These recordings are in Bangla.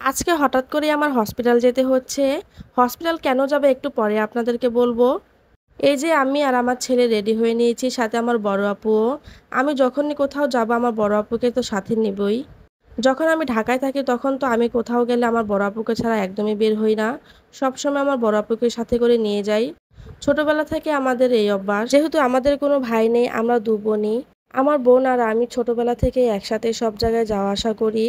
আজকে হঠাৎ করেই আমার হসপিটাল যেতে হচ্ছে। হসপিটাল কেন যাবো একটু পরে আপনাদেরকে বলবো। এই যে আমি আর আমার ছেলে রেডি হয়ে নিয়েছি, সাথে আমার বড় আপুও। আমি যখনই কোথাও যাবো আমার বড় আপুকে তো সাথে নিবই। যখন আমি ঢাকায় থাকি তখন তো আমি কোথাও গেলে আমার বড় আপুকে ছাড়া একদমই বের হই না। সবসময় আমার বড় আপুকে সাথে করে নিয়ে যাই। ছোটবেলা থেকে আমাদের এই অভ্যাস। যেহেতু আমাদের কোনো ভাই নেই, আমরা ২ বোনই। আমার বোন আর আমি ছোটবেলা থেকেই একসাথে সব জায়গায় যাওয়া আসা করি।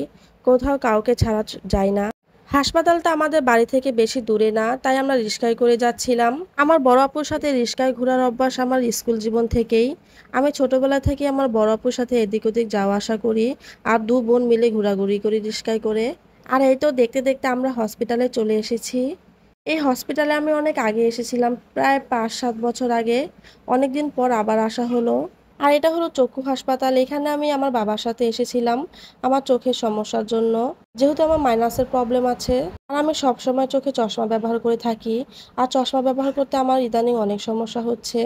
কোথাও কাউকে ছাড়া যাই না। হাসপাতালটা আমাদের বাড়ি থেকে বেশি দূরে না, তাই আমরা রিক্সায় করে যাচ্ছিলাম। আমার বড় আপুর সাথে রিক্সায় ঘোরার অভ্যাস আমার স্কুল জীবন থেকেই। আমি ছোটবেলা থেকে আমার বড় আপুর সাথে এদিক ওদিক যাওয়া আসা করি। আর ২ বোন মিলে ঘোরাঘুরি করি রিক্সায় করে। আর এই তো দেখতে দেখতে আমরা হসপিটালে চলে এসেছি। এই হসপিটালে আমি অনেক আগে এসেছিলাম, প্রায় ৫-৭ বছর আগে। অনেকদিন পর আবার আসা হলো। আর এটা হলো চক্ষু হাসপাতাল। এখানে আমি আমার বাবার সাথে এসেছিলাম আমার চোখের সমস্যার জন্য। যেহেতু আমার মাইনাসের প্রবলেম আছে, আর আমি সবসময় চোখে চশমা ব্যবহার করে থাকি। আর চশমা ব্যবহার করতে আমার ইদানিং অনেক সমস্যা হচ্ছে।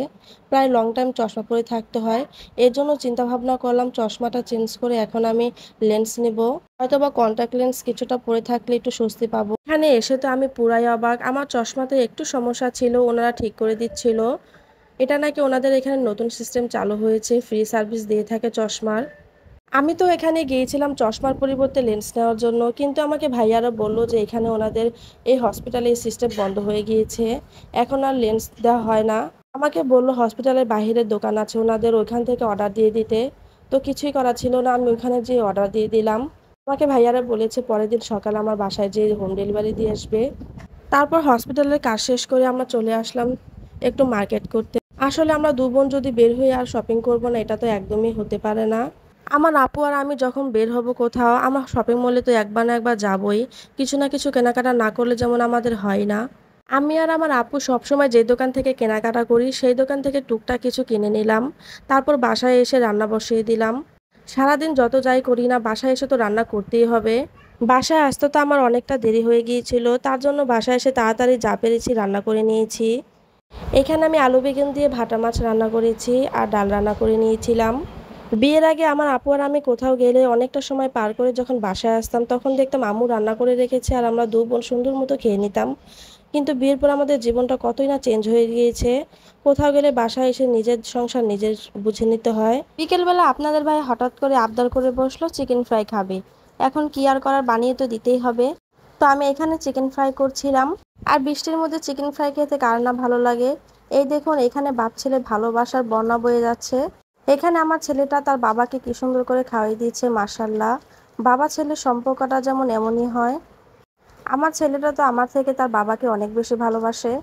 প্রায় লং টাইম চশমা পরে থাকতে হয়। এর জন্য চিন্তা ভাবনা করলাম চশমাটা চেঞ্জ করে এখন আমি লেন্স নিব। হয়তোবা কন্টাক্ট লেন্স কিছুটা পরে থাকলে একটু স্বস্তি পাবো। এখানে এসে তো আমি পুরাই অবাক। আমার চশমাতে একটু সমস্যা ছিল, ওনারা ঠিক করে দিচ্ছিল। এটা নাকি ওনাদের এখানে নতুন সিস্টেম চালু হয়েছে, ফ্রি সার্ভিস দিয়ে থাকে চশমার। আমি তো এখানে গিয়েছিলাম চশমার পরিবর্তে লেন্স নেওয়ার জন্য, কিন্তু আমাকে ভাইয়ারা বলল যে এখানে ওনাদের এই হসপিটালে এই সিস্টেম বন্ধ হয়ে গিয়েছে, এখন আর লেন্স দেওয়া হয় না। আমাকে বলল হসপিটালের বাহিরের দোকান আছে ওনাদের, ওইখান থেকে অর্ডার দিয়ে দিতে। তো কিছুই করা ছিল না, আমি ওইখানে যেয়ে অর্ডার দিয়ে দিলাম। আমাকে ভাইয়ারা বলেছে পরের দিন সকালে আমার বাসায় যেয়ে হোম ডেলিভারি দিয়ে আসবে। তারপর হসপিটালের কাজ শেষ করে আমরা চলে আসলাম একটু মার্কেট করতে। আসলে আমরা ২ বোন যদি বের হই আর শপিং করব না, এটা তো একদমই হতে পারে না। আমার আপু আর আমি যখন বের হব কোথাও, আমার শপিং মলে তো একবার না একবার যাবই। কিছু না কিছু কেনাকাটা না করলে যেমন আমাদের হয় না। আমি আর আমার আপু সবসময় যে দোকান থেকে কেনাকাটা করি সেই দোকান থেকে টুকটাক কিছু কিনে নিলাম। তারপর বাসায় এসে রান্না বসিয়ে দিলাম। সারাদিন যত যাই করি না, বাসায় এসে তো রান্না করতেই হবে। বাসায় আসতে তো আমার অনেকটা দেরি হয়ে গিয়েছিল, তার জন্য বাসায় এসে তাড়াতাড়ি যা পেরেছি রান্না করে নিয়েছি। এখানে আমি আলু বেগুন দিয়ে ভাটা মাছ রান্না করেছি আর ডাল রান্না করে নিয়েছিলাম। বিয়ের আগে আমার আপু আর আমি কোথাও গেলে অনেকটা সময় পার করে যখন বাসায় আসতাম তখন দেখতাম আম্মু রান্না করে রেখেছে আর আমরা ২ বোন সুন্দর মতো খেয়ে নিতাম। কিন্তু বিয়ের পর আমাদের জীবনটা কতই না চেঞ্জ হয়ে গিয়েছে। কোথাও গেলে বাসায় এসে নিজের সংসার নিজের বুঝে নিতে হয়। বিকেলবেলা আপনাদের ভাই হঠাৎ করে আবদার করে বসলো চিকেন ফ্রাই খাবে। এখন কি আর করার, বানিয়ে তো দিতেই হবে। তো আমি এখানে চিকেন ফ্রাই করছিলাম। আর বৃষ্টির মধ্যে চিকেন ফ্রাই খেতে কার না ভালো লাগে। এই দেখুন এখানে বাপ ছেলে ভালোবাসার বন্যা বয়ে যাচ্ছে। এখানে আমার ছেলেটা তার বাবাকে কি সুন্দর করে খাওয়াই দিয়েছে, মাশাল্লাহ। বাবা ছেলের সম্পর্কটা যেমন এমনই হয়। আমার ছেলেটা তো আমার থেকে তার বাবাকে অনেক বেশি ভালোবাসে।